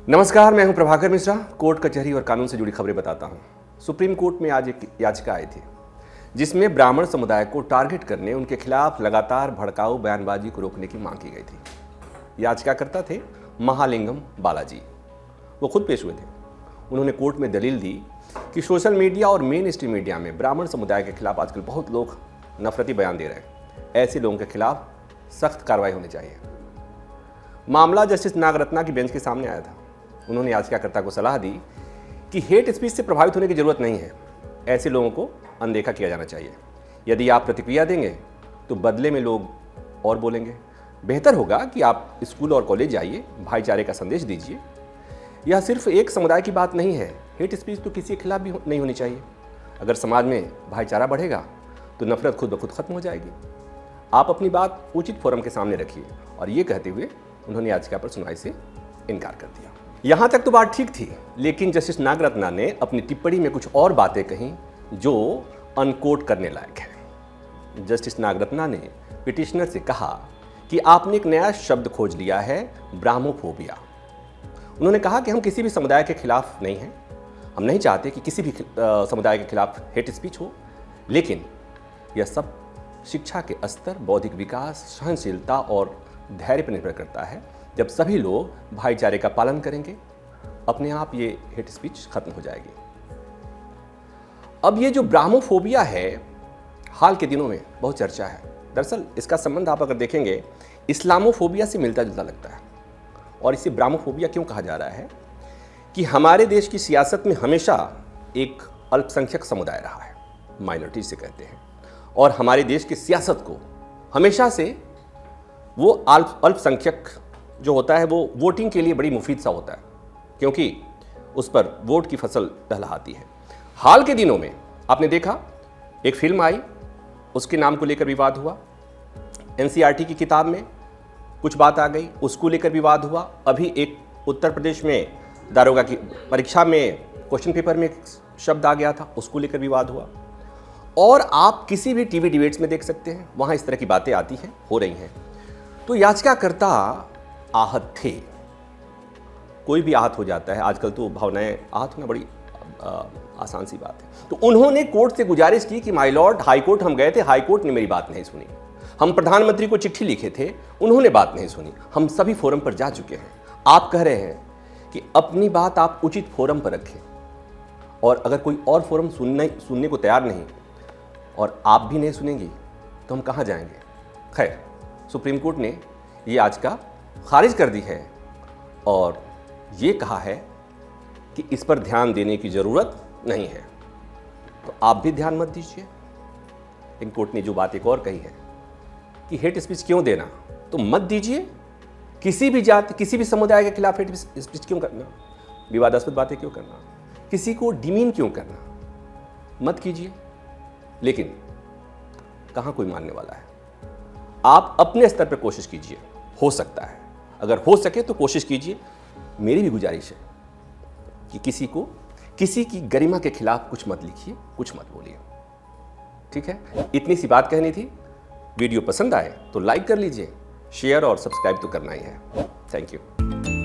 नमस्कार, मैं हूं प्रभाकर मिश्रा। कोर्ट कचहरी और कानून से जुड़ी खबरें बताता हूं। सुप्रीम कोर्ट में आज एक याचिका आई थी जिसमें ब्राह्मण समुदाय को टारगेट करने, उनके खिलाफ लगातार भड़काऊ बयानबाजी को रोकने की मांग की गई थी। याचिकाकर्ता थे महालिंगम बालाजी। वो खुद पेश हुए थे। उन्होंने कोर्ट में दलील दी कि सोशल मीडिया और मेन स्ट्रीम मीडिया में ब्राह्मण समुदाय के खिलाफ आजकल बहुत लोग नफरती बयान दे रहे हैं। ऐसे लोगों के खिलाफ सख्त कार्रवाई होनी चाहिए। मामला जस्टिस नागरत्ना की बेंच के सामने आया था। उन्होंने याचिकाकर्ता को सलाह दी कि हेट स्पीच से प्रभावित होने की जरूरत नहीं है। ऐसे लोगों को अनदेखा किया जाना चाहिए। यदि आप प्रतिक्रिया देंगे तो बदले में लोग और बोलेंगे। बेहतर होगा कि आप स्कूल और कॉलेज जाइए, भाईचारे का संदेश दीजिए। यह सिर्फ एक समुदाय की बात नहीं है। हेट स्पीच तो किसी के खिलाफ भी नहीं होनी चाहिए। अगर समाज में भाईचारा बढ़ेगा तो नफरत खुद ब खुद खत्म हो जाएगी। आप अपनी बात उचित फोरम के सामने रखिए। और ये कहते हुए उन्होंने याचिका पर सुनवाई से इनकार कर दिया। यहाँ तक तो बात ठीक थी, लेकिन जस्टिस नागरत्ना ने अपनी टिप्पणी में कुछ और बातें कहीं जो अनकोट करने लायक है। जस्टिस नागरत्ना ने पिटिशनर से कहा कि आपने एक नया शब्द खोज लिया है, ब्राह्मोफोबिया। उन्होंने कहा कि हम किसी भी समुदाय के खिलाफ नहीं हैं। हम नहीं चाहते कि किसी भी समुदाय के खिलाफ हेट स्पीच हो, लेकिन यह सब शिक्षा के स्तर, बौद्धिक विकास, सहनशीलता और धैर्य पर निर्भर करता है। जब सभी लोग भाईचारे का पालन करेंगे, अपने आप ये हेट स्पीच खत्म हो जाएगी। अब ये जो ब्राह्मोफोबिया है, हाल के दिनों में बहुत चर्चा है। दरअसल इसका संबंध आप अगर देखेंगे इस्लामोफोबिया से मिलता जुलता लगता है। और इसे ब्राह्मोफोबिया क्यों कहा जा रहा है कि हमारे देश की सियासत में हमेशा एक अल्पसंख्यक समुदाय रहा है, माइनॉरिटी से कहते हैं। और हमारे देश की सियासत को हमेशा से वो अल्पसंख्यक जो होता है वो वोटिंग के लिए बड़ी मुफीद सा होता है, क्योंकि उस पर वोट की फसल लहलहाती है। हाल के दिनों में आपने देखा एक फिल्म आई, उसके नाम को लेकर विवाद हुआ। एनसीईआरटी की किताब में कुछ बात आ गई, उसको लेकर विवाद हुआ। अभी एक उत्तर प्रदेश में दारोगा की परीक्षा में क्वेश्चन पेपर में एक शब्द आ गया था, उसको लेकर विवाद हुआ। और आप किसी भी टीवी डिबेट्स में देख सकते हैं, वहाँ इस तरह की बातें आती हैं, हो रही हैं। तो याचिकाकर्ता आहत थे। कोई भी आहत हो जाता है आजकल, तो भावनाएं, आहत होना बड़ी आसान सी बात है। तो उन्होंने कोर्ट से गुजारिश की कि माय लॉर्ड, हाई कोर्ट हम गए थे, हाई कोर्ट ने मेरी बात नहीं सुनी। हम प्रधानमंत्री को चिट्ठी लिखे थे, उन्होंने बात नहीं सुनी। हम सभी फोरम पर जा चुके हैं। आप कह रहे हैं कि अपनी बात आप उचित फोरम पर रखें, और अगर कोई और फोरम सुनने को तैयार नहीं और आप भी नहीं सुनेंगी तो हम कहाँ जाएंगे। खैर, सुप्रीम कोर्ट ने ये याचिका खारिज कर दी है और ये कहा है कि इस पर ध्यान देने की ज़रूरत नहीं है। तो आप भी ध्यान मत दीजिए। इन कोर्ट ने जो बात एक और कही है कि हेट स्पीच क्यों देना, तो मत दीजिए। किसी भी जाति, किसी भी समुदाय के खिलाफ हेट स्पीच क्यों करना, विवादास्पद बातें क्यों करना, किसी को डिमीन क्यों करना, मत कीजिए। लेकिन कहाँ कोई मानने वाला है। आप अपने स्तर पर कोशिश कीजिए, हो सकता है, अगर हो सके तो कोशिश कीजिए। मेरी भी गुजारिश है कि किसी की गरिमा के खिलाफ कुछ मत लिखिए, कुछ मत बोलिए। ठीक है, इतनी सी बात कहनी थी। वीडियो पसंद आए तो लाइक कर लीजिए, शेयर और सब्सक्राइब तो करना ही है। Thank you.